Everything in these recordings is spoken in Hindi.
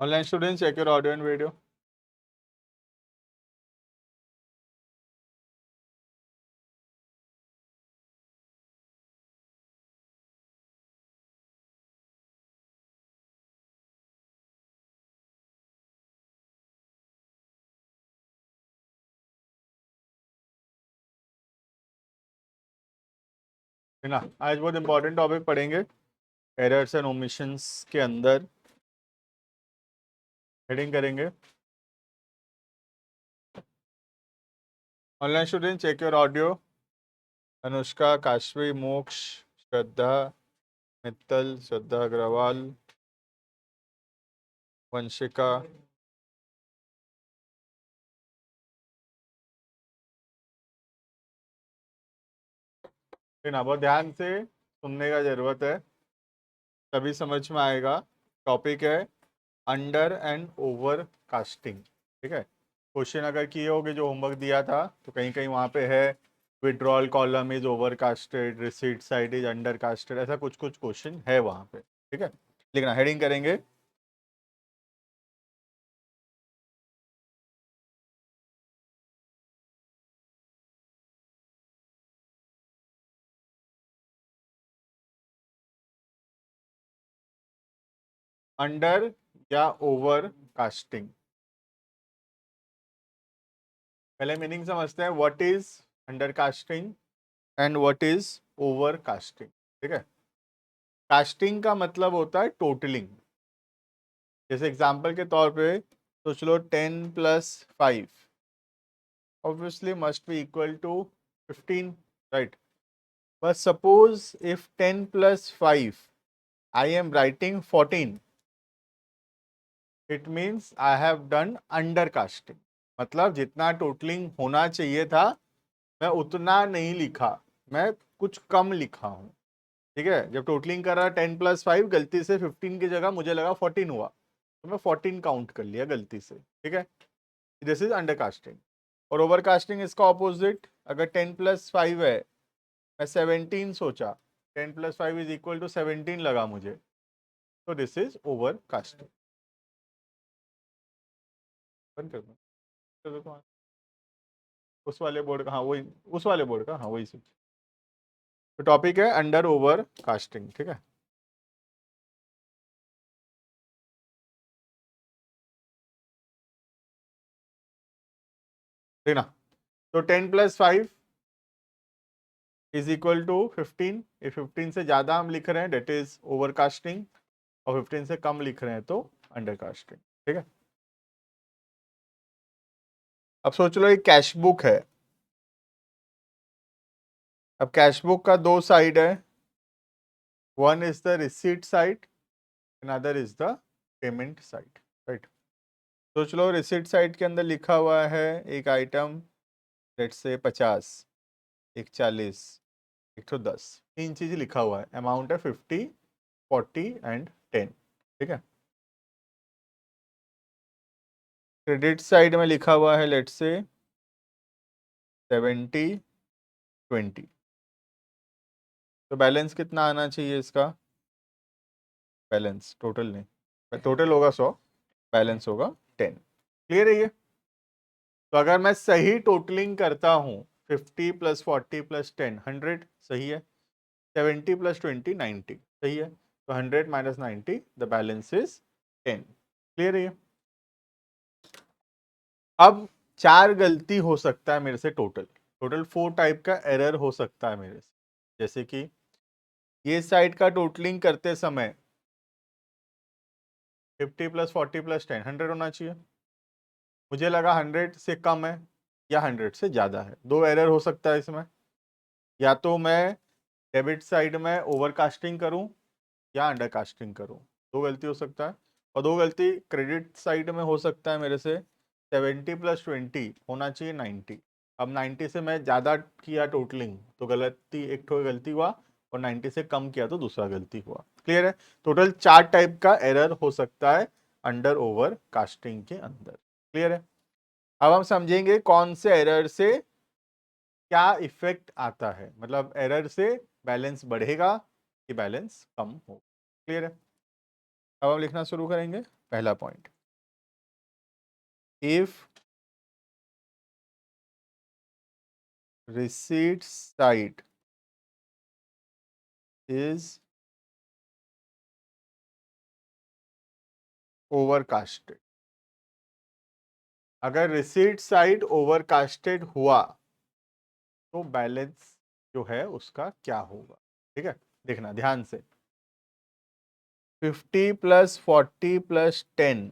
Online students, check your audio and video. है ना। आज बहुत इंपॉर्टेंट टॉपिक पढ़ेंगे एरर्स एंड ओमिशंस के अंदर हेडिंग करेंगे। Online student, check your audio. Anushka, Kashvi, Moksh, Shraddha, Mittal, श्रद्धा अग्रवाल, वंशिका, है ना। बहुत ध्यान से सुनने का जरूरत है, तभी समझ में आएगा। टॉपिक है अंडर एंड ओवर कास्टिंग। ठीक है, क्वेश्चन अगर किए होगे जो होमवर्क दिया था तो कहीं कहीं वहाँ पे है withdrawal column is over casted, receipt side is under casted, ऐसा कुछ कुछ क्वेश्चन है वहाँ पे। ठीक है, लिखना, हेडिंग करेंगे। अंडर या ओवर कास्टिंग। पहले मीनिंग समझते हैं, what is under casting and what is over casting. ठीक है, कास्टिंग का मतलब होता है टोटलिंग। जैसे एग्जाम्पल के तौर पे सोच लो 10 + 5 obviously must be equal to 15, right? But suppose if 10 + 5 I am writing 14, it means I have done undercasting। मतलब जितना टोटलिंग होना चाहिए था मैं उतना नहीं लिखा, मैं कुछ कम लिखा हूं। ठीक है, जब टोटलिंग कर रहा 10 + 5 गलती से 15 की जगह मुझे लगा 14 हुआ तो मैं 14 काउंट कर लिया गलती से। ठीक है, दिस इज अंडरकास्टिंग। और ओवरकास्टिंग इसका ऑपोजिट, अगर 10 + 5 है, मैं 17 सोचा, 10 + 5 इज इक्वल टू 17 लगा मुझे, तो दिस इज ओवरकास्टिंग। बंद कर दो, कर दो। उस वाले बोर्ड का, हाँ वही, उस वाले बोर्ड का, हाँ वही स्विच। तो टॉपिक है अंडर ओवर कास्टिंग। ठीक है, देखना। तो 10 + 5 इज इक्वल टू 15। ये 15 से ज्यादा हम लिख रहे हैं डेट इज ओवरकास्टिंग, और 15 से कम लिख रहे हैं तो अंडरकास्टिंग। ठीक है, अब सोच लो एक कैश बुक है। अब कैश बुक का दो साइड है, one is the receipt side, another is the payment side, right. सोच लो रिसीट साइड के अंदर लिखा हुआ है एक आइटम, लेट्स से 50, एक 40, एक तो 10, तीन चीज लिखा हुआ है, अमाउंट है 50, 40 एंड 10। ठीक है, क्रेडिट साइड में लिखा हुआ है लेट्स से 70, 20। तो बैलेंस कितना आना चाहिए इसका? बैलेंस टोटल नहीं, टोटल होगा 100, बैलेंस होगा 10। क्लियर है ये? तो अगर मैं सही टोटलिंग करता हूँ, 50 + 40 + 10 100 सही है, 70 + 20 90 सही है, तो 100 - 90 द बैलेंस इज 10। क्लियर है ये? अब चार गलती हो सकता है मेरे से, टोटल टोटल 4 टाइप का एरर हो सकता है मेरे से। जैसे कि ये साइड का टोटलिंग करते समय 50 + 40 + 10 100 होना चाहिए, मुझे लगा 100 से कम है या 100 से ज़्यादा है। दो एरर हो सकता है इसमें, या तो मैं डेबिट साइड में ओवरकास्टिंग करूं या अंडरकास्टिंग करूं, दो गलती हो सकता है। और दो गलती क्रेडिट साइड में हो सकता है मेरे से, 70 + 20 होना चाहिए 90। अब 90 से मैं ज़्यादा किया टोटलिंग तो गलती, एक ठो गलती हुआ, और 90 से कम किया तो दूसरा गलती हुआ। क्लियर है? टोटल 4 टाइप का एरर हो सकता है अंडर ओवर कास्टिंग के अंदर। क्लियर है? अब हम समझेंगे कौन से एरर से क्या इफेक्ट आता है, मतलब एरर से बैलेंस बढ़ेगा कि बैलेंस कम हो। क्लियर है? अब हम लिखना शुरू करेंगे। पहला point, if receipt side is overcasted, अगर रिसीट साइड ओवरकास्टेड हुआ तो बैलेंस जो है उसका क्या होगा। ठीक है, देखना ध्यान से, 50 + 40 + 10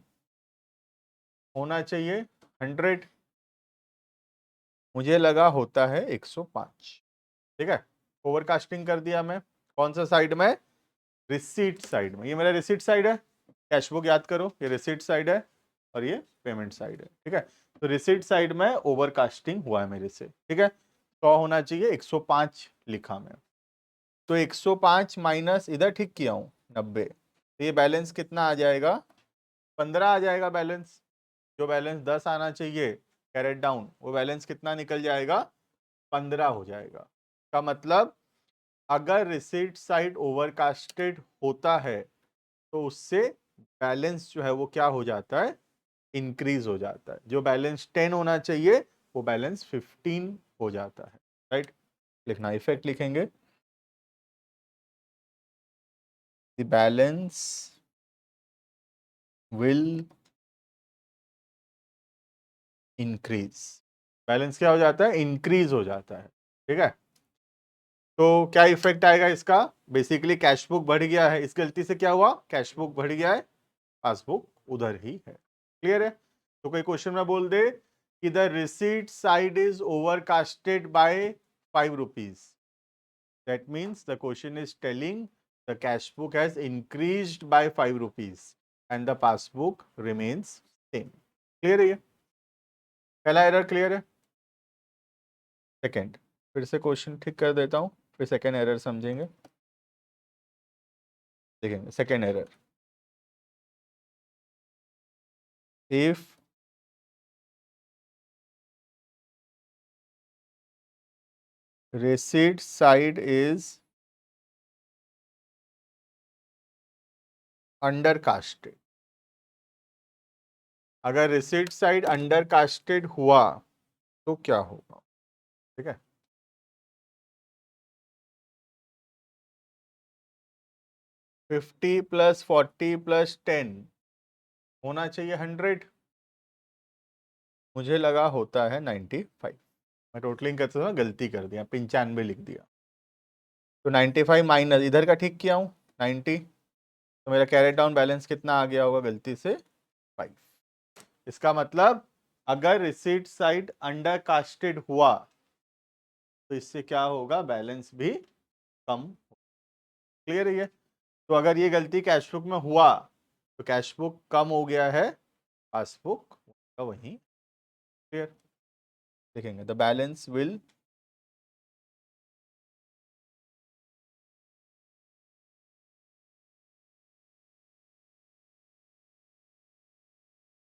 होना चाहिए 100, मुझे लगा होता है 105। ठीक है, ओवरकास्टिंग कर दिया मैं, कौन सा साइड में, रिसीट साइड में। ये मेरा रिसीट साइड है, कैश बुक याद करो, ये रिसीट साइड है और ये पेमेंट साइड है। ठीक है, तो रिसीट साइड में ओवरकास्टिंग हुआ है मेरे से। ठीक है, 100 होना चाहिए, 105 लिखा मैं, तो 105 माइनस इधर ठीक किया हूं 90, तो ये बैलेंस कितना आ जाएगा, 15 आ जाएगा बैलेंस। जो बैलेंस 10 आना चाहिए कैरेट डाउन, वो बैलेंस कितना निकल जाएगा, 15 हो जाएगा। का मतलब अगर रिसीट साइड ओवरकास्टेड होता है तो उससे बैलेंस जो है वो क्या हो जाता है, इंक्रीज हो जाता है। जो बैलेंस 10 होना चाहिए वो बैलेंस 15 हो जाता है। राइट, लिखना, इफेक्ट लिखेंगे, the balance will increase, balance क्या हो जाता है, इंक्रीज हो जाता है। ठीक है, तो क्या इफेक्ट आएगा इसका, बेसिकली कैश बुक बढ़ गया है, इस गलती से क्या हुआ, कैश बुक बढ़ गया है, पासबुक उधर ही है। क्लियर है, तो कोई क्वेश्चन में बोल दे कि the receipt side is overcasted by 5 rupees, that means the question is telling the cash book has increased by 5 rupees and the passbook remains same. Clear है, ये पहला एरर क्लियर है। सेकेंड, फिर से क्वेश्चन ठीक कर देता हूं, फिर सेकेंड एरर समझेंगे। देखेंगे second error, if receipt side is undercasted, अगर रिसीट साइड अंडरकास्टेड हुआ तो क्या होगा। ठीक है, $50 + 40 + 10 होना चाहिए 100, मुझे लगा होता है 95। मैं टोटलिंग करते समय गलती कर दिया, 95 लिख दिया, तो 95 माइनस इधर का ठीक किया हूँ 90, तो मेरा कैरेट डाउन बैलेंस कितना आ गया होगा गलती से 5। इसका मतलब अगर रिसीट साइड अंडरकास्टेड हुआ तो इससे क्या होगा, बैलेंस भी कम। क्लियर है ये, तो अगर ये गलती कैश बुक में हुआ तो कैश बुक कम हो गया है, पासबुक का वही। क्लियर, देखेंगे द बैलेंस विल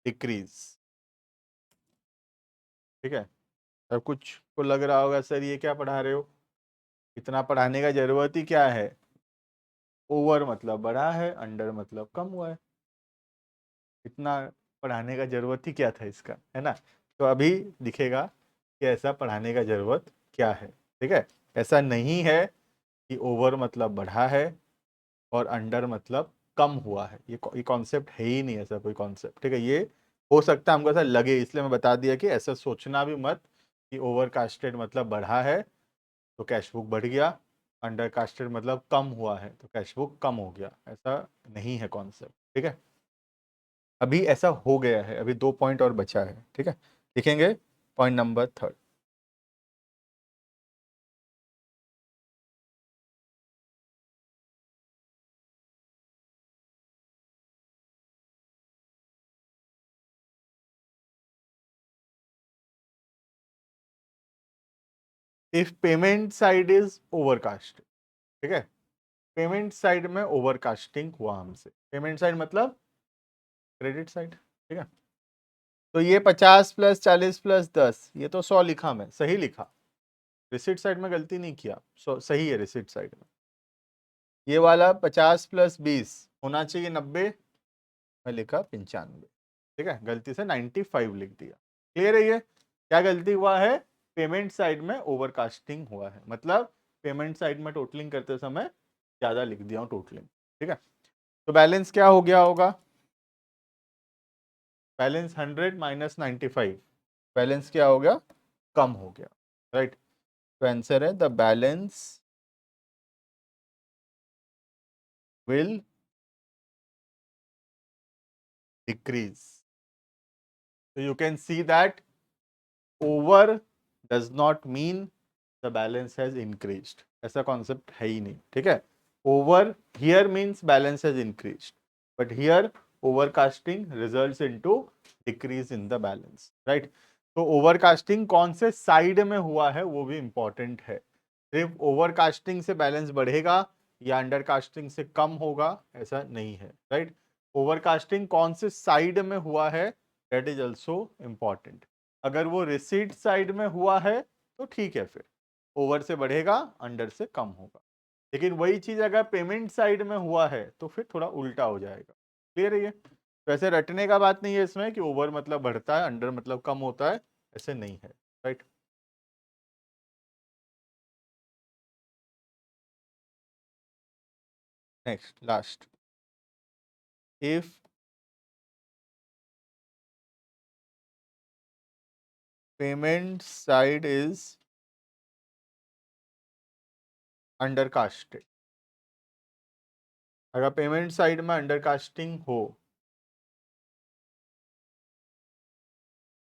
डिक्रीज। ठीक है, अब कुछ को लग रहा होगा सर ये क्या पढ़ा रहे हो, इतना पढ़ाने का जरूरत ही क्या है, ओवर मतलब बढ़ा है, अंडर मतलब कम हुआ है, इतना पढ़ाने का जरूरत ही क्या था इसका, है ना। तो अभी दिखेगा कि ऐसा पढ़ाने का जरूरत क्या है। ठीक है, ऐसा नहीं है कि ओवर मतलब बढ़ा है और अंडर मतलब कम हुआ है, ये कॉन्सेप्ट है ही नहीं, ऐसा कोई कॉन्सेप्ट। ठीक है, ये हो सकता है हमको ऐसा लगे, इसलिए मैं बता दिया कि ऐसा सोचना भी मत कि ओवर कास्टेड मतलब बढ़ा है तो कैश बुक बढ़ गया, अंडर कास्टेड मतलब कम हुआ है तो कैश बुक कम हो गया, ऐसा नहीं है कॉन्सेप्ट। ठीक है, अभी ऐसा हो गया है, अभी 2 पॉइंट और बचा है। ठीक है, लिखेंगे point number 3, if payment side is overcast. ठीक है, पेमेंट साइड में ओवरकास्टिंग हुआ हमसे, पेमेंट साइड मतलब क्रेडिट साइड। ठीक है, तो ये 50 + 40 + 10, ये तो 100 लिखा, मैं सही लिखा, रिसिट साइड में गलती नहीं किया, सही है रिसिट साइड में। ये वाला 50 + 20 होना चाहिए 90, मैं लिखा 95, ठीक है, गलती से 95 लिख दिया। क्लियर है? ये क्या गलती हुआ है? पेमेंट साइड में ओवरकास्टिंग हुआ है, मतलब पेमेंट साइड में टोटलिंग करते समय ज्यादा लिख दिया हूं टोटलिंग, ठीक है। तो बैलेंस क्या हो गया होगा? बैलेंस 100 माइनस 95, बैलेंस क्या हो गया? कम हो गया, राइट। तो आंसर है the balance will decrease. So you can see that over does not mean the balance has increased, ऐसा कॉन्सेप्ट है ही नहीं, ठीक है। Over here means balance has increased, but here overcasting results into decrease in the balance, right. तो ओवरकास्टिंग कौन से साइड में हुआ है वो भी इंपॉर्टेंट है। सिर्फ ओवरकास्टिंग से बैलेंस बढ़ेगा या अंडरकास्टिंग से कम होगा ऐसा नहीं है, राइट। ओवरकास्टिंग कौन से साइड में हुआ है दैट इज ऑल्सो इम्पॉर्टेंट। अगर वो रिसीट साइड में हुआ है तो ठीक है, फिर ओवर से बढ़ेगा अंडर से कम होगा। लेकिन वही चीज अगर पेमेंट साइड में हुआ है तो फिर थोड़ा उल्टा हो जाएगा। क्लियर है ये? वैसे रटने का बात नहीं है इसमें कि ओवर मतलब बढ़ता है अंडर मतलब कम होता है, ऐसे नहीं है, right. Next last, if payment side is undercasted, अगर पेमेंट साइड में अंडरकास्टिंग हो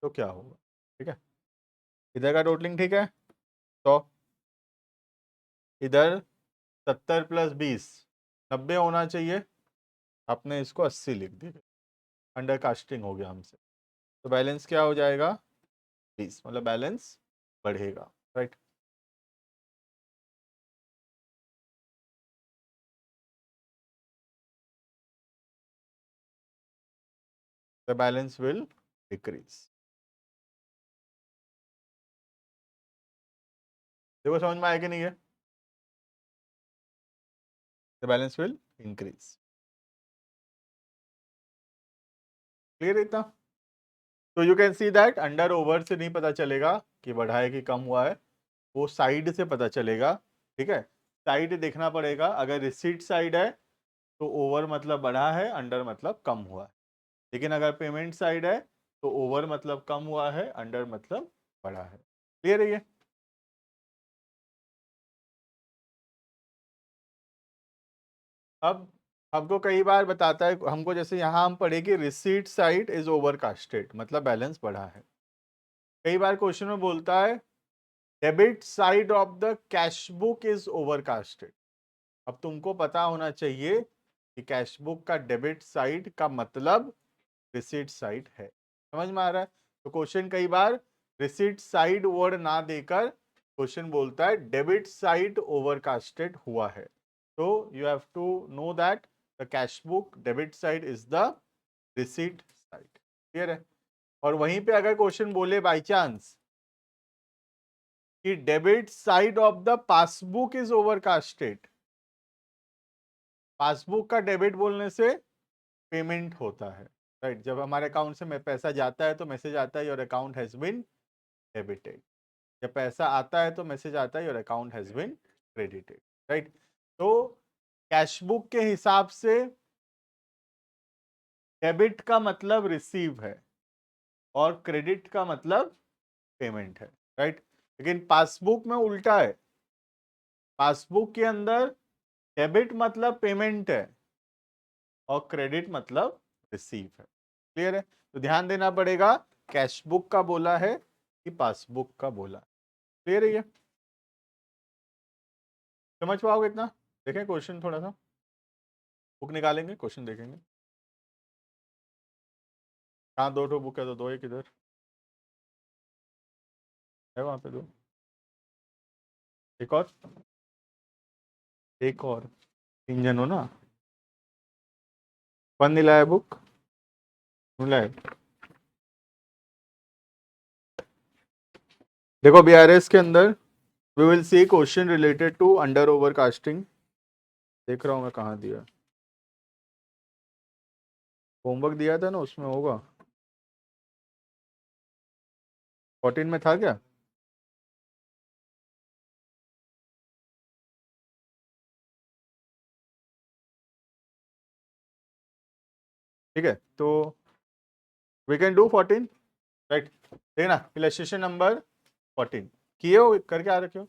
तो क्या होगा? ठीक है, इधर का टोटलिंग ठीक है, तो इधर 70 प्लस 20 90 होना चाहिए, आपने इसको 80 लिख दिया, अंडर कास्टिंग हो गया हमसे। तो बैलेंस क्या हो जाएगा? 20, मतलब बैलेंस बढ़ेगा, right. The balance will decrease. देखो समझ में आया कि नहीं है? The balance will increase. Clear इतना? तो you can see that under over से नहीं पता चलेगा कि बढ़ा है कि कम हुआ है, वो साइड से पता चलेगा, ठीक है। साइड देखना पड़ेगा, अगर रिसीट साइड है तो ओवर मतलब बढ़ा है, अंडर मतलब कम हुआ है। लेकिन अगर पेमेंट साइड है तो ओवर मतलब कम हुआ है, अंडर मतलब बढ़ा है। क्लियर है ये? अब हमको कई बार बताता है हमको, जैसे यहाँ हम पढ़े कि रिसीट साइड इज ओवरकास्टेड, मतलब बैलेंस बढ़ा है। कई बार क्वेश्चन में बोलता है debit side of the cash book is overcasted. अब तुमको पता होना चाहिए कि कैश बुक का डेबिट साइड का मतलब रिसीट साइड है। समझ में आ रहा है? तो क्वेश्चन कई बार रिसीट साइड वर्ड ना देकर क्वेश्चन बोलता है डेबिट साइड ओवरकास्टेड हुआ है। तो you have to know that the cash book debit side is the receipt side. Clear है? और वहीं पे अगर क्वेश्चन बोले बाई चांस कि debit side of the passbook is overcasted, passbook का डेबिट बोलने से पेमेंट होता है, राइट। जब हमारे अकाउंट से पैसा जाता है तो मैसेज आता है your account has been debited. जब पैसा आता है तो मैसेज आता है your account has been credited, right. तो कैश बुक के हिसाब से डेबिट का मतलब रिसीव है और क्रेडिट का मतलब पेमेंट है, राइट। लेकिन पासबुक में उल्टा है, पासबुक के अंदर डेबिट मतलब पेमेंट है और क्रेडिट मतलब रिसीव है। क्लियर है? तो ध्यान देना पड़ेगा कैश बुक का बोला है कि पासबुक का बोला। क्लियर है ये? समझ पाओगे इतना? देखें क्वेश्चन थोड़ा सा, बुक निकालेंगे क्वेश्चन देखेंगे। हाँ, दो ठो बुक है तो दो, एक इधर है, वहां पे दो, एक और, एक और, तीन जन हो ना। कौन दिलाया बुक? लाए। देखो बीआरएस के अंदर we will see question related to under over casting. देख रहा हूं मैं कहाँ दिया। होमवर्क दिया था ना, उसमें होगा। 14 में था क्या? ठीक है, तो वी कैन डू 14, राइट। देखना इलस्ट्रेशन नंबर 14 किए हो, करके आ रखे हो।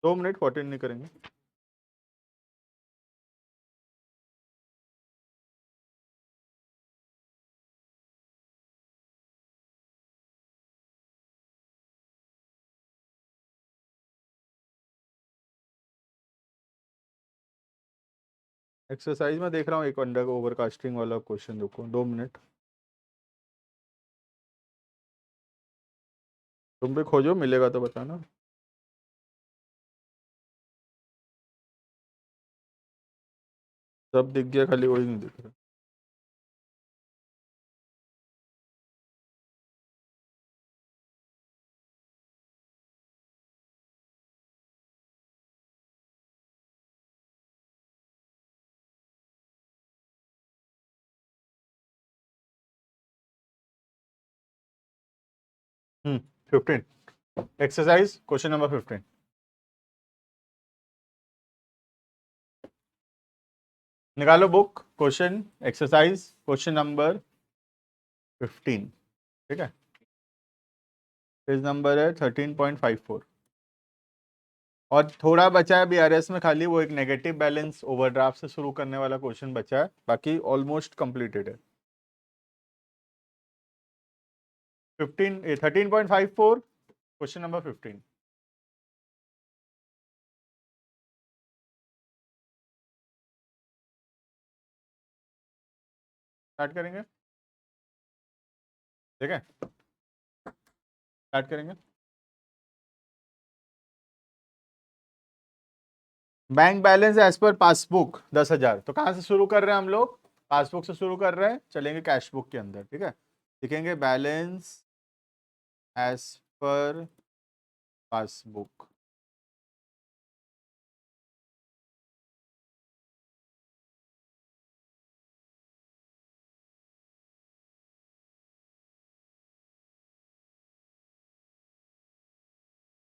2 मिनट, 14 नहीं करेंगे। एक्सरसाइज में देख रहा हूँ एक अंडर ओवरकास्टिंग वाला क्वेश्चन, रुको 2 मिनट। तुम भी खोजो, मिलेगा तो बताना। सब दिख गया, खाली वही नहीं दिख रहा। हम्म, 15 एक्सरसाइज क्वेश्चन नंबर 15। निकालो book, question exercise question number 15। ठीक है, पेज नंबर है 13.54। और थोड़ा बचा है बीआरएस में, खाली वो एक नेगेटिव बैलेंस ओवरड्राफ्ट से शुरू करने वाला क्वेश्चन बचा है, बाकी ऑलमोस्ट कंप्लीटेड है। 13.54 क्वेश्चन नंबर 15। स्टार्ट करेंगे, ठीक है, स्टार्ट करेंगे। Bank balance as per passbook 10,000। तो कहाँ से शुरू कर रहे हैं हम लोग? पासबुक से शुरू कर रहे हैं, चलेंगे कैश बुक के अंदर। ठीक है, लिखेंगे balance as per passbook.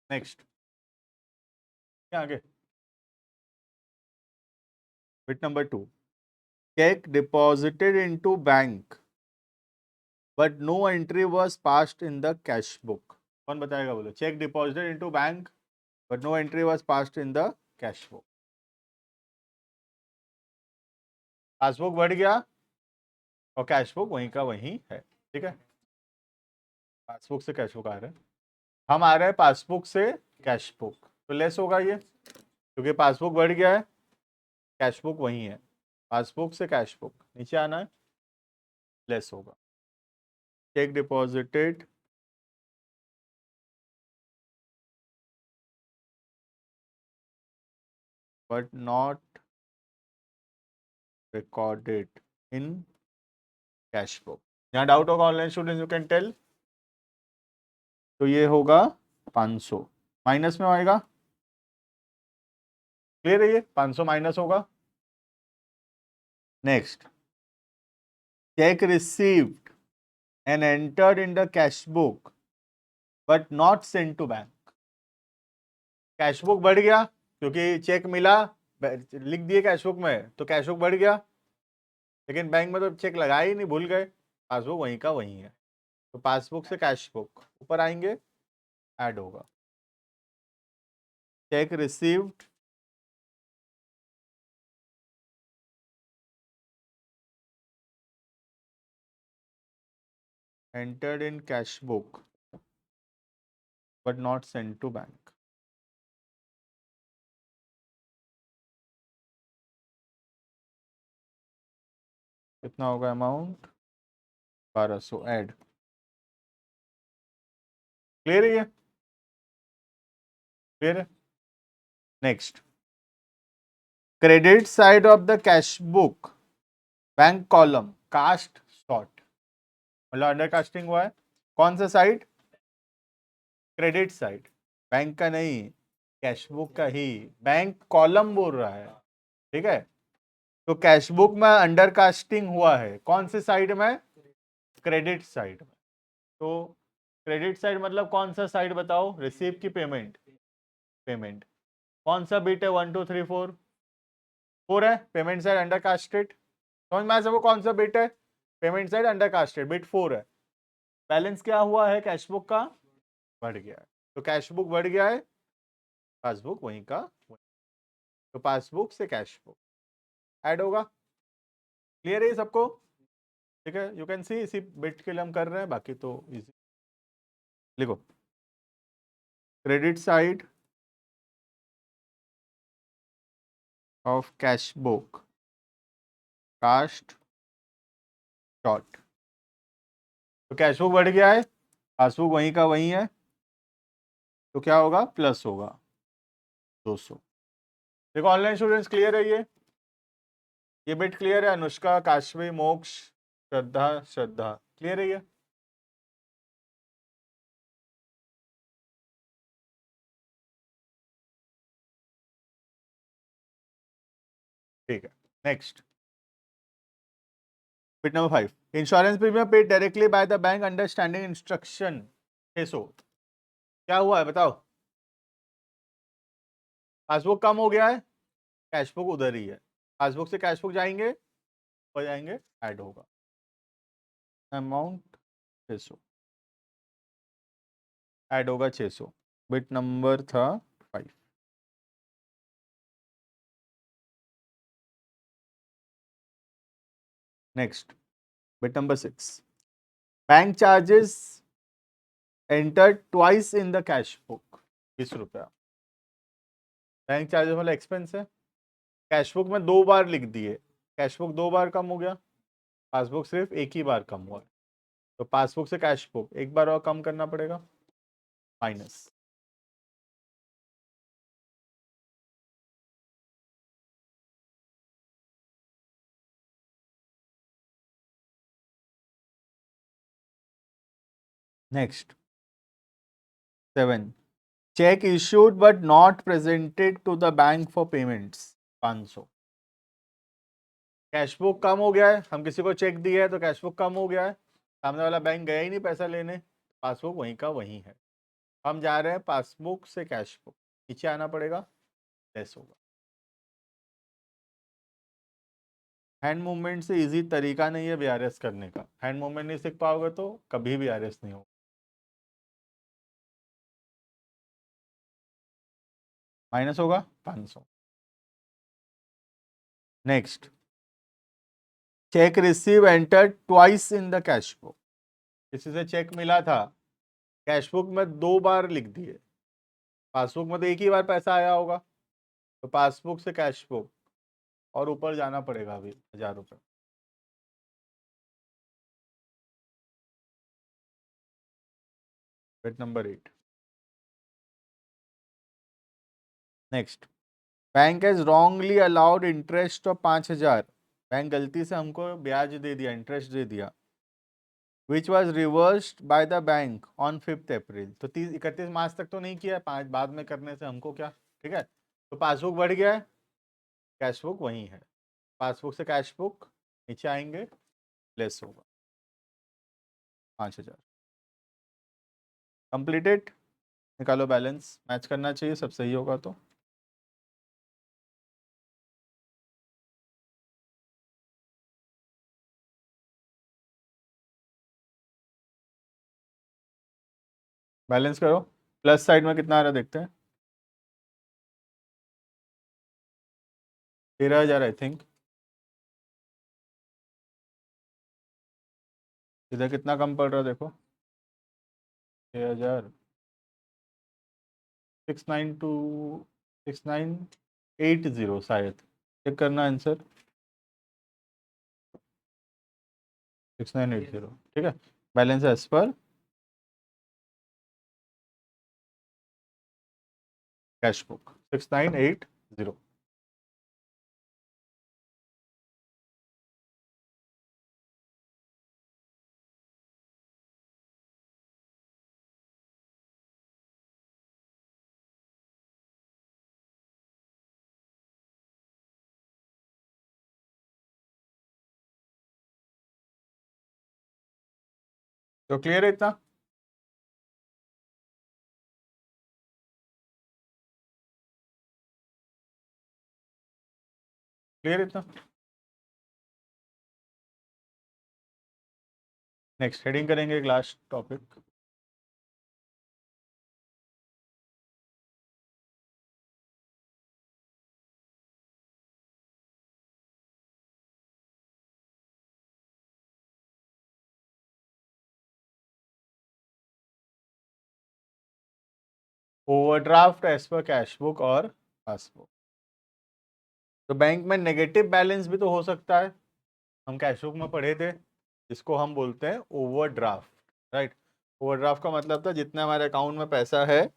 Next, आगे bit number 2। Cheque deposited into bank but no entry was passed in the cash book. कौन बताएगा, बोलो। Cheque deposited into bank but no entry was passed in the cash book. Passbook बढ़ गया और कैश बुक वहीं का वहीं है। ठीक है, पासबुक से कैश बुक आ रहे हैं, हम आ रहे हैं पासबुक से कैश बुक, तो लेस होगा ये, क्योंकि पासबुक बढ़ गया है, कैश बुक वही है। पासबुक से कैश बुक नीचे आना है, लेस होगा। Cheque deposited but not recorded in cash book. यहाँ डाउट होगा online student, you can tell. तो ये होगा 500, माइनस में आएगा। क्लियर है, ये 500 माइनस होगा। Next, cheque received and entered in the cash book but not send to bank. Cash book बढ़ गया क्योंकि चेक मिला, लिख दिए कैश बुक में, तो कैश बुक बढ़ गया, लेकिन बैंक में तो चेक लगाया ही नहीं, भूल गए। पासबुक वहीं का वहीं है, तो पासबुक से कैश बुक ऊपर आएंगे, ऐड होगा। Check received entered in cash book but not sent to bank। कितना होगा अमाउंट? 1200 ऐड। क्लियर है ये? क्लियर है। Next, credit side of the cash book bank column cast short, मतलब अंडर कास्टिंग हुआ है। कौन सा साइड? क्रेडिट साइड, बैंक का नहीं, कैश बुक का ही, बैंक कॉलम बोल रहा है, ठीक है। तो कैश बुक में अंडर कास्टिंग हुआ है कौन से साइड में, क्रेडिट साइड में। तो क्रेडिट साइड मतलब कौन सा साइड बताओ, रिसीव की पेमेंट, पेमेंट। कौन सा बिट है, 1 2 3 4, 4 है, पेमेंट साइड अंडर कास्टेड। समझ में आया सबको कौन सा बिट है, payment side under casted, bit 4 है। बैलेंस क्या हुआ है कैश बुक का, बढ़ गया है। तो कैश बुक बढ़ गया है, पासबुक वहीं का वहीं। तो पासबुक से कैश बुक ऐड होगा। क्लियर है सबको, ठीक है। यू कैन सी, इसी बिट के लिए हम कर रहे हैं, बाकी तो इजी। लिखो, credit side of cash book cast short. तो कैश बुक बढ़ गया है, पासबुक वहीं का वहीं है, तो क्या होगा, प्लस होगा 200। देखो ऑनलाइन स्टूडेंट्स क्लियर है ये बिट क्लियर है। अनुष्का, काशवी, मोक्ष, श्रद्धा, श्रद्धा क्लियर है ये। ठीक है, next bit number 5, insurance premium paid directly by the bank understanding instruction 600। क्या हुआ है बताओ, पासबुक कम हो गया है, कैश बुक उधर ही है, पासबुक से कैश बुक जाएंगे, हो जाएंगे, ऐड होगा अमाउंट 600, ऐड होगा 600। बिट नंबर था 5। Next bit number 6, bank charges enter twice in the cash book, 20 रुपया। बैंक चार्जेस वाला एक्सपेंस है, कैश बुक में 2 बार लिख दिए, कैश बुक 2 बार कम हो गया, पासबुक सिर्फ एक ही बार कम हुआ है। तो पासबुक से कैश बुक एक बार और कम करना पड़ेगा, minus. Next 7, cheque issued but not presented to the bank for payments, 500। Cash book कम हो गया है, हम किसी को चेक दिया है तो कैश बुक कम हो गया है, सामने वाला बैंक गया ही नहीं पैसा लेने, पासबुक वहीं का वहीं है। हम जा रहे हैं पासबुक से कैश बुक, नीचे आना पड़ेगा, लेस होगा। हैंड मूवमेंट से इजी तरीका नहीं है बीआरएस करने का, हैंड मूवमेंट नहीं सीख पाओगे तो कभी भी बीआरएस नहीं होगा। माइनस होगा 500। Next, check receive enter twice in the cash book, किसी से चेक मिला था, कैश बुक में 2 बार लिख दिए, पासबुक में तो एक ही बार पैसा आया होगा, तो पासबुक से कैश बुक और ऊपर जाना पड़ेगा अभी 1000 रुपये। Bit number 8। Next, bank has wrongly allowed interest of 5000, bank गलती से हमको ब्याज दे दिया, इंटरेस्ट दे दिया, which was reversed by the bank on 5 अप्रैल। तो 31 मार्च तक तो नहीं किया, 5 बाद में करने से हमको क्या, ठीक है। तो पासबुक बढ़ गया है, कैश बुक वहीं है, पासबुक से कैश बुक नीचे आएंगे, लेस होगा 5000। कंप्लीटेड, निकालो बैलेंस, मैच करना चाहिए, सब सही होगा तो। बैलेंस करो, प्लस साइड में कितना आ रहा है देखते हैं, 13,000 आई थिंक। इधर कितना कम पड़ रहा है देखो, 6,000, 6980 शायद, चेक करना आंसर, 6980, ठीक है। Balance as per cash book 6980। तो क्लियर है इतना? क्लियर इतना? नेक्स्ट हेडिंग करेंगे एक last topic. Overdraft as per cash book और पासबुक। तो बैंक में नेगेटिव बैलेंस भी तो हो सकता है, हम कैश बुक में पढ़े थे, जिसको हम बोलते हैं ओवरड्राफ्ट, राइट। ओवरड्राफ्ट का मतलब था जितना हमारे अकाउंट में पैसा है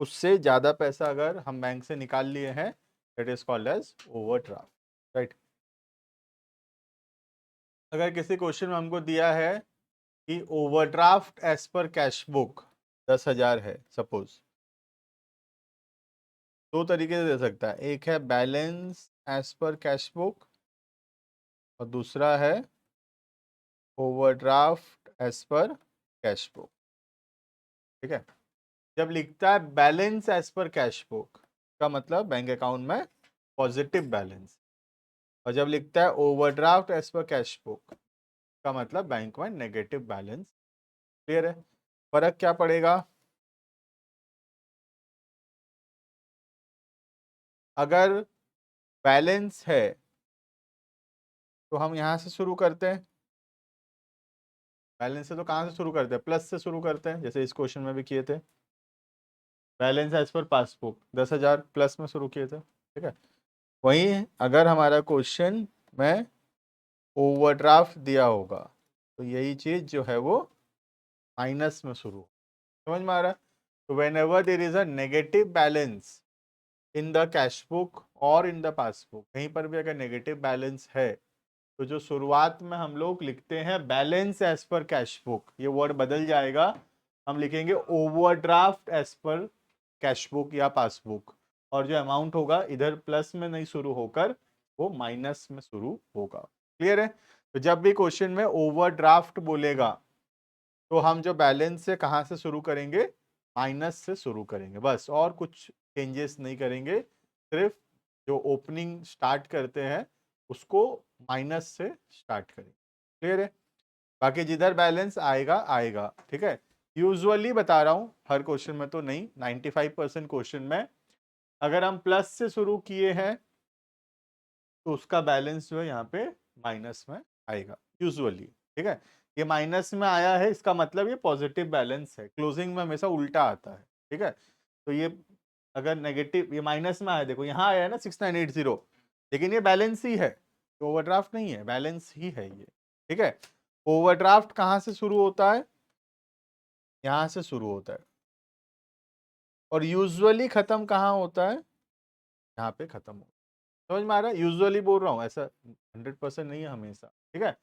उससे ज़्यादा पैसा अगर हम बैंक से निकाल लिए हैं, that is called as overdraft, right. अगर किसी क्वेश्चन में हमको दिया है कि overdraft as per cash book 10,000 है सपोज, दो तरीके से दे सकता है, एक है balance as per cash book और दूसरा है overdraft as per cash book, ठीक है। जब लिखता है balance as per cash book का मतलब बैंक अकाउंट में पॉजिटिव बैलेंस, और जब लिखता है overdraft as per cash book का मतलब बैंक में नेगेटिव बैलेंस। क्लियर है? फर्क क्या पड़ेगा? अगर बैलेंस है तो हम यहां से शुरू करते हैं, बैलेंस से तो कहां से शुरू करते हैं, प्लस से शुरू करते हैं, जैसे इस क्वेश्चन में भी किए थे। Balance as per passbook 10,000 plus में शुरू किए थे, ठीक है। वहीं अगर हमारा क्वेश्चन में ओवरड्राफ्ट दिया होगा तो यही चीज जो है वो माइनस में शुरू, समझ में आ रहा है? तो when ever there is a negative balance in the cash book और इन द पासबुक, कहीं पर भी अगर नेगेटिव बैलेंस है तो जो शुरुआत में हम लोग लिखते हैं balance as per cash book, ये वर्ड बदल जाएगा, हम लिखेंगे overdraft as per cash book या पासबुक, और जो अमाउंट होगा इधर प्लस में नहीं शुरू होकर वो माइनस में शुरू होगा। क्लियर है? तो जब भी क्वेश्चन में ओवरड्राफ्ट बोलेगा तो हम जो बैलेंस से कहां से शुरू करेंगे, माइनस से शुरू करेंगे, बस, और कुछ चेंजेस नहीं करेंगे, सिर्फ जो ओपनिंग स्टार्ट करते हैं उसको माइनस से स्टार्ट करेंगे। क्लियर है? बाकी जिधर बैलेंस आएगा आएगा, ठीक है। यूजुअली बता रहा हूं, हर क्वेश्चन में तो नहीं, 95% क्वेश्चन में अगर हम प्लस से शुरू किए हैं तो उसका बैलेंस जो है यहाँ पे माइनस में आएगा यूजुअली, ठीक है। ये माइनस में आया है इसका मतलब ये पॉजिटिव बैलेंस है, क्लोजिंग में हमेशा उल्टा आता है, ठीक है। तो ये अगर नेगेटिव, ये माइनस में आया, देखो यहाँ आया है ना 6980, लेकिन ये बैलेंस ही है, तो ओवरड्राफ्ट नहीं है, बैलेंस ही है ये, ठीक है। ओवरड्राफ्ट कहाँ से शुरू होता है? यहाँ से शुरू होता है, और यूजुअली खत्म कहाँ होता है? यहाँ पे खत्म होता है। समझ में आ रहा है? यूजुअली बोल रहा हूँ, ऐसा 100% नहीं है हमेशा, ठीक है।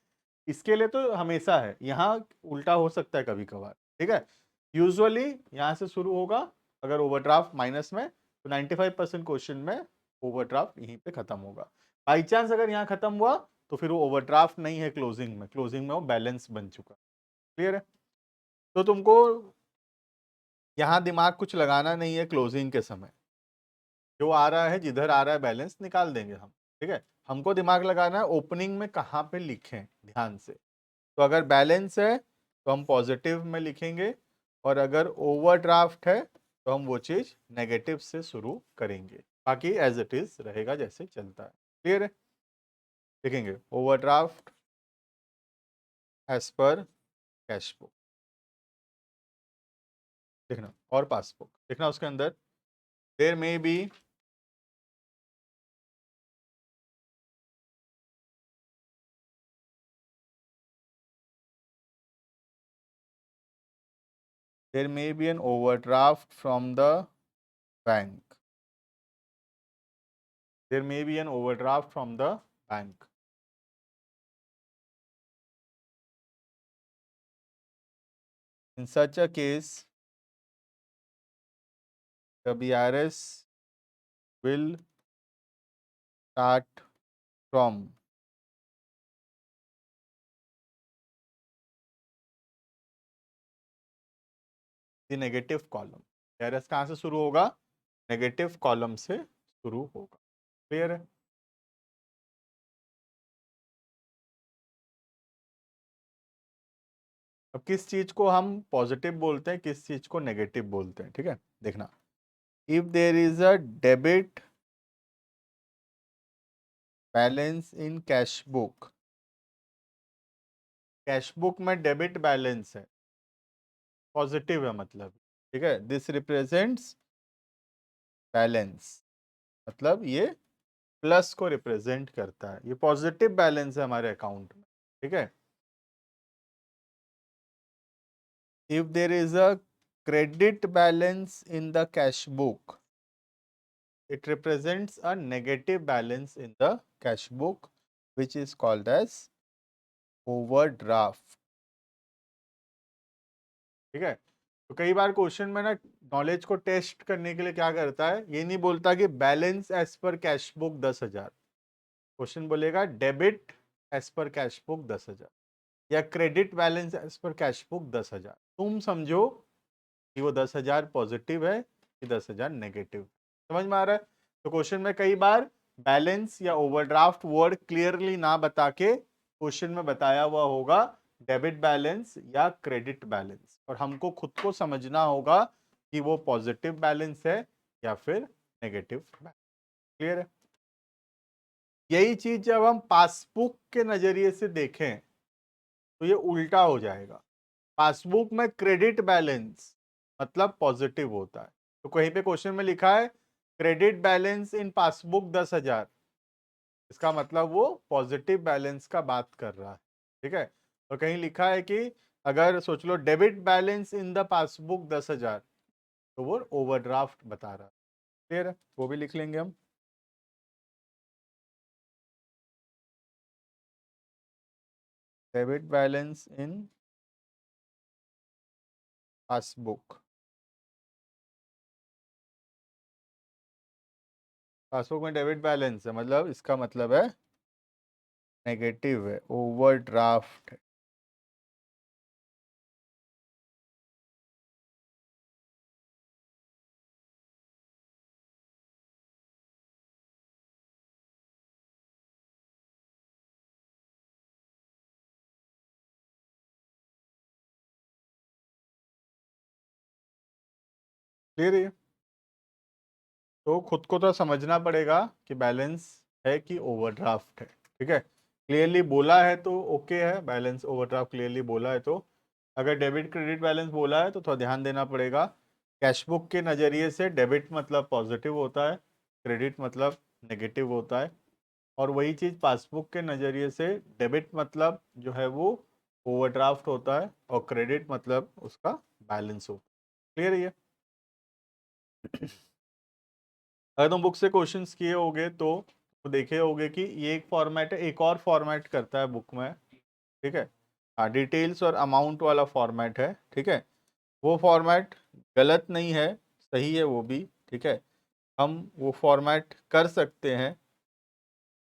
इसके लिए तो हमेशा है, यहाँ उल्टा हो सकता है कभी कभार, ठीक है। यूजुअली यहाँ से शुरू होगा, अगर ओवरड्राफ्ट माइनस में तो 95% क्वेश्चन में ओवरड्राफ्ट यहीं पे खत्म होगा। बाई चांस अगर यहाँ खत्म हुआ तो फिर वो ओवरड्राफ्ट नहीं है, क्लोजिंग में वो बैलेंस बन चुका। क्लियर है? तो तुमको यहाँ दिमाग कुछ लगाना नहीं है, क्लोजिंग के समय जो आ रहा है, जिधर आ रहा है बैलेंस निकाल देंगे हम, ठीक है। हमको दिमाग लगाना है ओपनिंग में कहाँ पे लिखें, ध्यान से। तो अगर बैलेंस है तो हम पॉजिटिव में लिखेंगे, और अगर ओवरड्राफ्ट है तो हम वो चीज नेगेटिव से शुरू करेंगे, बाकी एज इट इज रहेगा जैसे चलता है। क्लियर है? लिखेंगे overdraft as per cash book लिखना, और पासबुक लिखना, उसके अंदर there may be an overdraft from the bank. There may be an overdraft from the bank. In such a case, the BRS will start from the negative column. ARS कहाँ से शुरू होगा? नेगेटिव कॉलम से शुरू होगा। क्लियर है? अब किस चीज को हम पॉजिटिव बोलते हैं, किस चीज को नेगेटिव बोलते हैं, ठीक है, देखना। If there is a debit balance in cash book, cash book में डेबिट बैलेंस है, पॉजिटिव है मतलब, ठीक है, दिस रिप्रेजेंट्स बैलेंस, मतलब ये प्लस को रिप्रेजेंट करता है, ये पॉजिटिव बैलेंस है हमारे अकाउंट में, ठीक है। If there is a credit balance in the cash book, it represents a negative balance in the cash book, which is called as overdraft, ठीक है। तो कई बार क्वेश्चन में ना नॉलेज को टेस्ट करने के लिए क्या करता है, ये नहीं बोलता कि balance as per cash book 10,000, question बोलेगा debit as per cash book 10,000 या credit balance as per cash book 10,000, तुम समझो कि वो 10,000 पॉजिटिव है कि 10,000 नेगेटिव, समझ में आ रहा है? तो क्वेश्चन में कई बार बैलेंस या ओवरड्राफ्ट वर्ड क्लियरली ना बता के क्वेश्चन में बताया हुआ होगा डेबिट बैलेंस या क्रेडिट बैलेंस, और हमको खुद को समझना होगा कि वो पॉजिटिव बैलेंस है या फिर नेगेटिव बैलेंस। क्लियर है? यही चीज जब हम पासबुक के नजरिए से देखें तो ये उल्टा हो जाएगा। पासबुक में क्रेडिट बैलेंस मतलब पॉजिटिव होता है, तो कहीं पे क्वेश्चन में लिखा है क्रेडिट बैलेंस इन पासबुक 10,000, इसका मतलब वो पॉजिटिव बैलेंस का बात कर रहा है, ठीक है। और कहीं लिखा है कि अगर सोच लो debit balance in the passbook 10,000, तो वो ओवरड्राफ्ट बता रहा है। क्लियर है? वो भी लिख लेंगे हम। Debit balance in passbook, passbook में डेबिट बैलेंस है मतलब इसका मतलब है नेगेटिव है, ओवरड्राफ्ट है। क्लियर है? तो खुद को तो समझना पड़ेगा कि बैलेंस है कि ओवरड्राफ्ट है, ठीक है। क्लियरली बोला है तो ओके है, बैलेंस ओवरड्राफ्ट क्लियरली बोला है तो। अगर डेबिट क्रेडिट बैलेंस बोला है तो थोड़ा ध्यान देना पड़ेगा। कैश बुक के नज़रिए से डेबिट मतलब पॉजिटिव होता है, क्रेडिट मतलब नेगेटिव होता है, और वही चीज़ पासबुक के नज़रिए से डेबिट मतलब जो है वो ओवरड्राफ्ट होता है और क्रेडिट मतलब उसका बैलेंस होता है। क्लियर है ये? अगर तुम बुक से क्वेश्चंस किए होगे तो देखे होगे कि ये एक फॉर्मेट है, एक और फॉर्मेट करता है बुक में, ठीक है। हाँ, डिटेल्स और अमाउंट वाला फॉर्मेट है, ठीक है। वो फॉर्मेट गलत नहीं है, सही है वो भी, ठीक है। हम वो फॉर्मेट कर सकते हैं,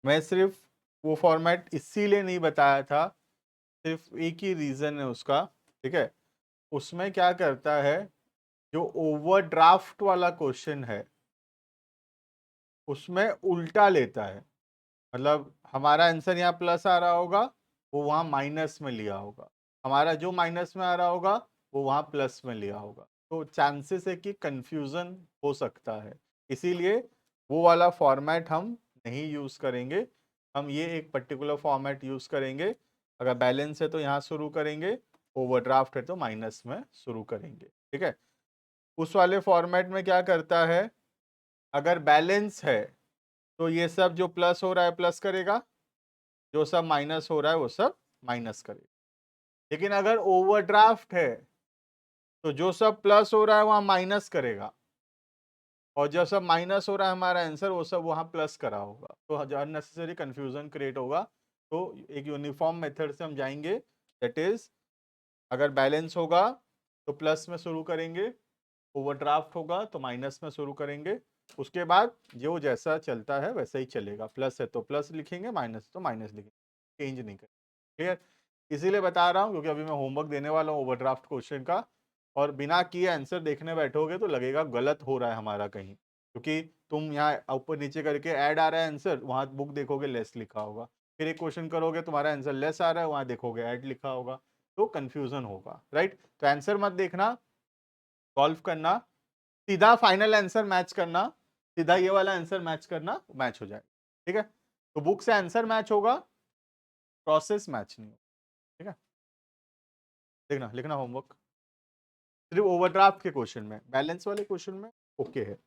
मैं सिर्फ वो फॉर्मेट इसीलिए नहीं बताया था, सिर्फ एक ही रीज़न है उसका, ठीक है। उसमें क्या करता है, जो ओवरड्राफ्ट वाला क्वेश्चन है उसमें उल्टा लेता है, मतलब हमारा आंसर यहाँ प्लस आ रहा होगा, वो वहाँ माइनस में लिया होगा, हमारा जो माइनस में आ रहा होगा वो वहाँ प्लस में लिया होगा, तो चांसेस है कि कंफ्यूजन हो सकता है, इसीलिए वो वाला फॉर्मेट हम नहीं यूज़ करेंगे। हम ये एक पर्टिकुलर फॉर्मेट यूज़ करेंगे, अगर बैलेंस है तो यहाँ शुरू करेंगे, ओवरड्राफ्ट है तो माइनस में शुरू करेंगे, ठीक है। उस वाले फॉर्मेट में क्या करता है, अगर बैलेंस है तो ये सब जो प्लस हो रहा है प्लस करेगा, जो सब माइनस हो रहा है वो सब माइनस करेगा। लेकिन अगर ओवरड्राफ्ट है तो जो सब प्लस हो रहा है वहां माइनस करेगा, और जो सब माइनस हो रहा है हमारा आंसर वो सब वहां प्लस करा होगा, तो अननेसेसरी कंफ्यूजन क्रिएट होगा। तो एक यूनिफॉर्म मेथड से हम जाएंगे, दैट इज अगर बैलेंस होगा तो प्लस में शुरू करेंगे, ओवरड्राफ्ट होगा तो माइनस में शुरू करेंगे, उसके बाद जो जैसा चलता है वैसा ही चलेगा, प्लस है तो प्लस लिखेंगे, माइनस है तो माइनस लिखेंगे, चेंज नहीं करेंगे। क्लियर? इसीलिए बता रहा हूँ क्योंकि अभी मैं होमवर्क देने वाला हूँ ओवरड्राफ्ट क्वेश्चन का, और बिना किए आंसर देखने बैठोगे तो लगेगा गलत हो रहा है हमारा कहीं, क्योंकि तुम यहाँ ऊपर नीचे करके ऐड आ रहा है आंसर, वहां बुक देखोगे लेस लिखा होगा, फिर एक क्वेश्चन करोगे तुम्हारा आंसर लेस आ रहा है, वहां देखोगे ऐड लिखा होगा, तो कंफ्यूजन होगा, राइट। तो आंसर मत देखना, सॉल्व करना, सीधा फाइनल आंसर मैच करना, सीधा ये वाला आंसर मैच करना, मैच हो जाएगा, ठीक है। तो बुक से आंसर मैच होगा, प्रोसेस मैच नहीं होगा, ठीक है। देखना, लिखना होमवर्क, सिर्फ ओवरड्राफ्ट के क्वेश्चन में, बैलेंस वाले क्वेश्चन में ओके है।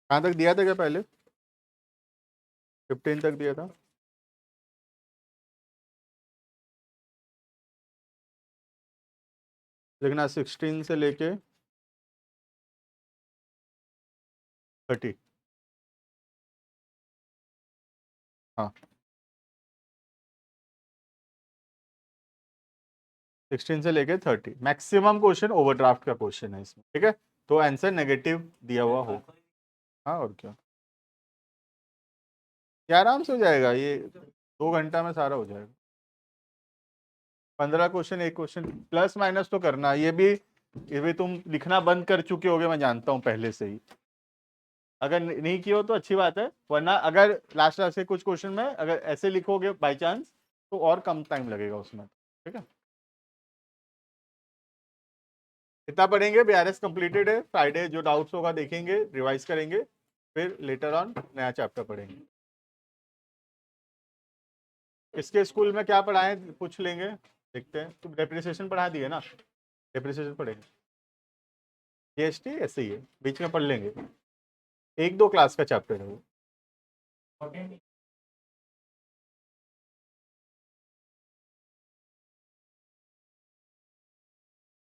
कहां तक दिया था क्या पहले? 15 तक दिया था। लिखना 16 से लेके 30। हाँ, 16 से लेके 30 मैक्सिमम क्वेश्चन ओवरड्राफ्ट का क्वेश्चन है इसमें, ठीक है। तो आंसर नेगेटिव दिया हुआ होगा। हाँ, और क्या, ये आराम से हो जाएगा, ये 2 घंटा में सारा हो जाएगा। 15 क्वेश्चन, एक क्वेश्चन प्लस माइनस तो करना, ये भी तुम लिखना बंद कर चुके होगे, मैं जानता हूँ पहले से ही। अगर नहीं किया हो तो अच्छी बात है, वरना अगर लास्ट लास्ट के कुछ क्वेश्चन में अगर ऐसे लिखोगे बाई चांस, तो और कम टाइम लगेगा उसमें, ठीक है। इतना पढ़ेंगे, बीआरएस कंप्लीटेड है, फ्राइडे जो डाउट्स होगा देखेंगे, रिवाइज करेंगे, फिर लेटर ऑन नया चैप्टर पढ़ेंगे। इसके स्कूल में क्या पढ़ाएं पूछ लेंगे, देखते हैं। तुम डेप्रिसिएशन पढ़ा दिए ना? डेप्रिसिएशन पढ़ेंगे, जीएसटी ऐसे ही है, बीच में पढ़ लेंगे, 1-2 क्लास का चैप्टर है वो।